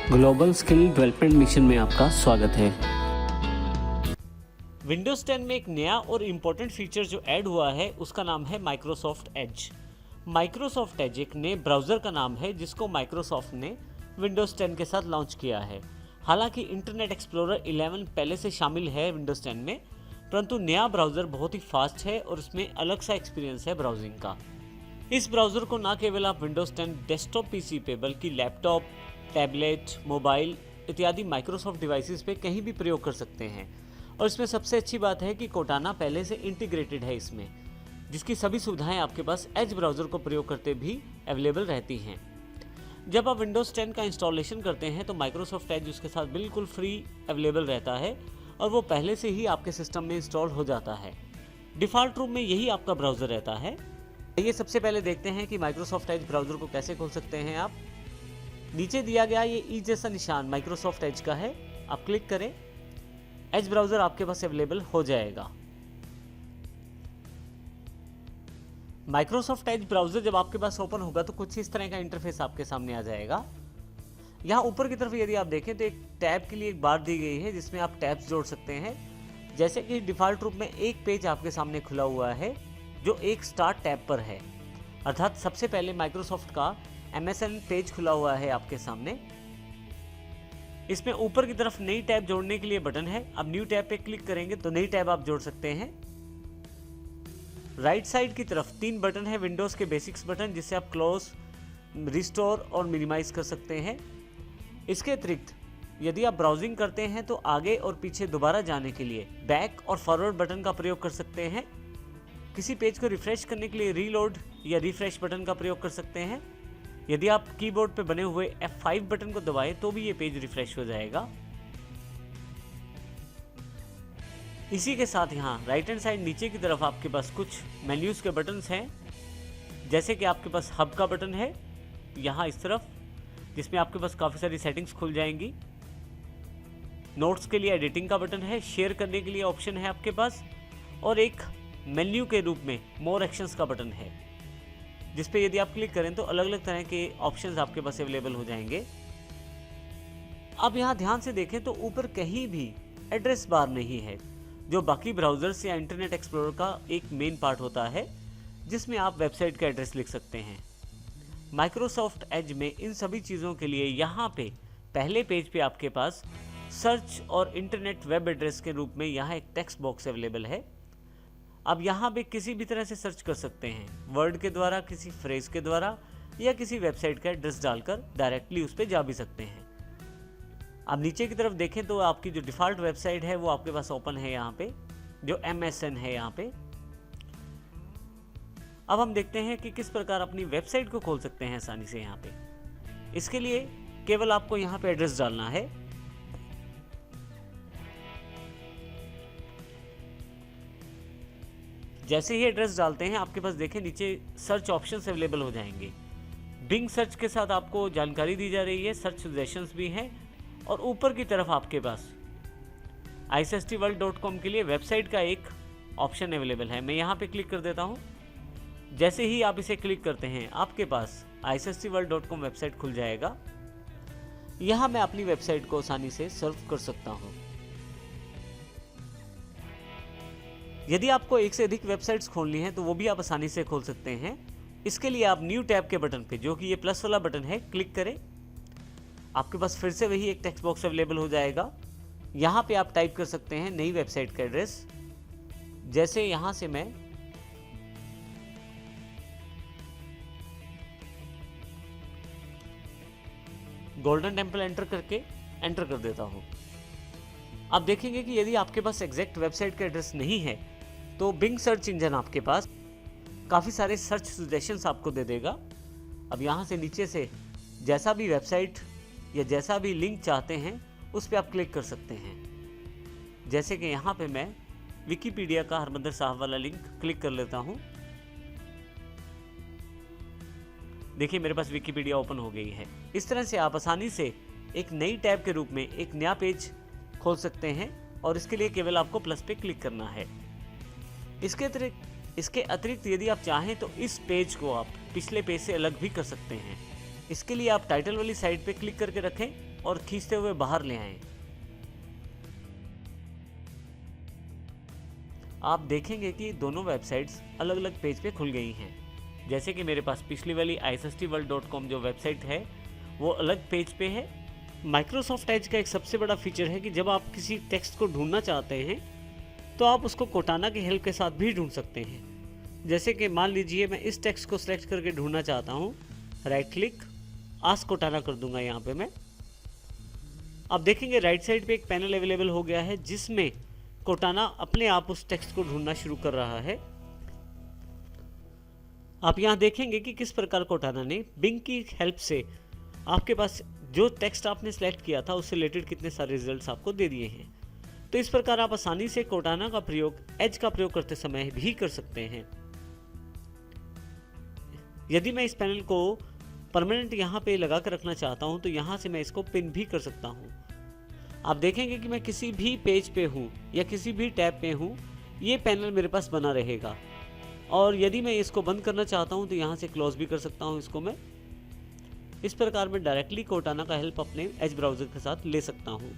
Global skill development mission में आपका स्वागत है। विंडोज़ 10 में एक नया और इम्पोर्टेंट फीचर जो ऐड हुआ है उसका नाम है माइक्रोसॉफ्ट एज। माइक्रोसॉफ्ट एज एक नए ब्राउज़र का नाम है जिसको माइक्रोसॉफ्ट ने विंडोज़ 10 के साथ लॉन्च किया है। हालांकि इंटरनेट एक्सप्लोरर 11 पहले से शामिल है विंडोज़ 10 में, परंतु नया ब्राउज़र बहुत ही फास्ट है और इसमें अलग सा एक्सपीरियंस है ब्राउजिंग का। इस ब्राउज़र को न केवल आप विंडोज़ 10 डेस्कटॉप पीसी पे बल्कि लैपटॉप, टैबलेट, मोबाइल इत्यादि माइक्रोसॉफ्ट डिवाइसेस पे कहीं भी प्रयोग कर सकते हैं। और इसमें सबसे अच्छी बात है कि कोर्टाना पहले से इंटीग्रेटेड है इसमें, जिसकी सभी सुविधाएं आपके पास एज ब्राउज़र को प्रयोग करते भी अवेलेबल रहती हैं। जब आप विंडोज़ 10 का इंस्टॉलेशन करते हैं तो माइक्रोसॉफ्ट एज उसके साथ बिल्कुल फ्री अवेलेबल रहता है और वो पहले से ही आपके सिस्टम में इंस्टॉल हो जाता है। डिफ़ॉल्ट रूप में यही आपका ब्राउज़र रहता है। ये सबसे पहले देखते हैं कि माइक्रोसॉफ्ट एज ब्राउज़र को कैसे खोल सकते हैं आप। नीचे दिया गया ये ई जैसा निशान माइक्रोसॉफ्ट एज का है, आप क्लिक करें, एज ब्राउज़र आपके पास अवेलेबल हो जाएगा। माइक्रोसॉफ्ट एज ब्राउज़र जब आपके पास ओपन होगा तो कुछ इस तरह का इंटरफेस आपके सामने आ जाएगा। यहाँ ऊपर की तरफ यदि आप देखें तो एक टैब के लिए एक बार दी गई है जिसमें आप टैब्स जोड़ सकते हैं। जैसे कि डिफ़ॉल्ट रूप में एक पेज आपके सामने खुला हुआ है जो एक स्टार्ट टैब पर है, अर्थात सबसे पहले माइक्रोसॉफ्ट का MSN पेज खुला हुआ है आपके सामने। इसमें ऊपर की तरफ नई टैब जोड़ने के लिए बटन है। अब न्यू टैब पे क्लिक करेंगे तो नई टैब आप जोड़ सकते हैं। राइट साइड की तरफ 3 बटन है विंडोज़ के बेसिक्स बटन, जिससे आप क्लोज, रिस्टोर और मिनिमाइज कर सकते हैं। इसके अतिरिक्त यदि आप ब्राउजिंग करते हैं तो आगे और पीछे दोबारा जाने के लिए बैक और फॉरवर्ड बटन का प्रयोग कर सकते हैं। किसी पेज को रिफ्रेश करने के लिए रीलोड या रिफ्रेश बटन का प्रयोग कर सकते हैं। यदि आप कीबोर्ड पे बने हुए F5 बटन को दबाएं तो भी ये पेज रिफ्रेश हो जाएगा। इसी के साथ यहाँ राइट हैंड साइड नीचे की तरफ आपके पास कुछ मेन्यूज के बटन्स हैं, जैसे कि आपके पास हब का बटन है यहाँ इस तरफ, जिसमें आपके पास काफ़ी सारी सेटिंग्स खुल जाएंगी। नोट्स के लिए एडिटिंग का बटन है, शेयर करने के लिए ऑप्शन है आपके पास, और एक मेन्यू के रूप में मोर एक्शंस का बटन है, जिस पे यदि आप क्लिक करें तो अलग अलग तरह के ऑप्शंस आपके पास अवेलेबल हो जाएंगे। अब यहाँ ध्यान से देखें तो ऊपर कहीं भी एड्रेस बार नहीं है, जो बाकी ब्राउज़र्स या इंटरनेट एक्सप्लोरर का एक मेन पार्ट होता है, जिसमें आप वेबसाइट का एड्रेस लिख सकते हैं। माइक्रोसॉफ्ट एज में इन सभी चीज़ों के लिए यहाँ पे पहले पेज पे आपके पास सर्च और इंटरनेट वेब एड्रेस के रूप में यहाँ एक टेक्स्ट बॉक्स अवेलेबल है। अब यहाँ पे किसी भी तरह से सर्च कर सकते हैं, वर्ड के द्वारा, किसी फ्रेज के द्वारा, या किसी वेबसाइट का एड्रेस डालकर डायरेक्टली उस पर जा भी सकते हैं। अब नीचे की तरफ देखें तो आपकी जो डिफ़ॉल्ट वेबसाइट है वो आपके पास ओपन है यहाँ पे, जो MSN है यहाँ पे। अब हम देखते हैं कि किस प्रकार अपनी वेबसाइट को खोल सकते हैं आसानी से यहाँ पे। इसके लिए केवल आपको यहाँ पे एड्रेस डालना है। जैसे ही एड्रेस डालते हैं आपके पास देखें नीचे सर्च ऑप्शंस अवेलेबल हो जाएंगे। बिंग सर्च के साथ आपको जानकारी दी जा रही है, सर्च सजेशंस भी हैं, और ऊपर की तरफ आपके पास isstworld.com के लिए वेबसाइट का एक ऑप्शन अवेलेबल है। मैं यहाँ पे क्लिक कर देता हूँ। जैसे ही आप इसे क्लिक करते हैं आपके पास isstworld.com वेबसाइट खुल जाएगा। यहाँ मैं अपनी वेबसाइट को आसानी से सर्व कर सकता हूँ। यदि आपको एक से अधिक वेबसाइट्स खोलनी है तो वो भी आप आसानी से खोल सकते हैं। इसके लिए आप न्यू टैब के बटन पे, जो कि ये प्लस वाला बटन है, क्लिक करें। आपके पास फिर से वही एक टेक्स्ट बॉक्स अवेलेबल हो जाएगा। यहाँ पे आप टाइप कर सकते हैं नई वेबसाइट का एड्रेस। जैसे यहाँ से मैं गोल्डन टेम्पल एंटर कर देता हूँ। आप देखेंगे कि यदि आपके पास एग्जैक्ट वेबसाइट का एड्रेस नहीं है तो बिंग सर्च इंजन आपके पास काफ़ी सारे सर्च सजेशंस आपको दे देगा। अब यहाँ से नीचे से जैसा भी वेबसाइट या जैसा भी लिंक चाहते हैं उस पर आप क्लिक कर सकते हैं। जैसे कि यहाँ पे मैं विकिपीडिया का हरमंदर साहब वाला लिंक क्लिक कर लेता हूँ। देखिए मेरे पास विकिपीडिया ओपन हो गई है। इस तरह से आप आसानी से एक नई टैब के रूप में एक नया पेज खोल सकते हैं, और इसके लिए केवल आपको प्लस पे क्लिक करना है। इसके अतिरिक्त यदि आप चाहें तो इस पेज को आप पिछले पेज से अलग भी कर सकते हैं। इसके लिए आप टाइटल वाली साइड पे क्लिक करके रखें और खींचते हुए बाहर ले आएं। आप देखेंगे कि दोनों वेबसाइट्स अलग अलग पेज पे खुल गई हैं। जैसे कि मेरे पास पिछली वाली issstworld.com जो वेबसाइट है वो अलग पेज पे है। माइक्रोसॉफ्ट एज का एक सबसे बड़ा फीचर है कि जब आप किसी टेक्स्ट को ढूंढना चाहते हैं तो आप उसको कोटाना की हेल्प के साथ भी ढूंढ सकते हैं। जैसे कि मान लीजिए मैं इस टेक्स्ट को सिलेक्ट करके ढूंढना चाहता हूँ, राइट क्लिक आस्क कोटाना कर दूंगा यहाँ पे मैं। आप देखेंगे राइट साइड पे एक पैनल अवेलेबल हो गया है जिसमें कोटाना अपने आप उस टेक्स्ट को ढूंढना शुरू कर रहा है। आप यहाँ देखेंगे कि किस प्रकार कोटाना ने बिंग की हेल्प से आपके पास जो टेक्स्ट आपने सेलेक्ट किया था उससे रिलेटेड कितने सारे रिजल्ट्स आपको दे दिए हैं। तो इस प्रकार आप आसानी से कोटाना का प्रयोग एज का प्रयोग करते समय भी कर सकते हैं। यदि मैं इस पैनल को परमानेंट यहाँ पे लगा कर रखना चाहता हूँ तो यहाँ से मैं इसको पिन भी कर सकता हूँ। आप देखेंगे कि मैं किसी भी पेज पे हूँ या किसी भी टैब पे हूँ, ये पैनल मेरे पास बना रहेगा। और यदि मैं इसको बंद करना चाहता हूँ तो यहाँ से क्लोज भी कर सकता हूँ इसको मैं। इस प्रकार मैं डायरेक्टली कोटाना का हेल्प अपने एज ब्राउज़र के साथ ले सकता हूँ।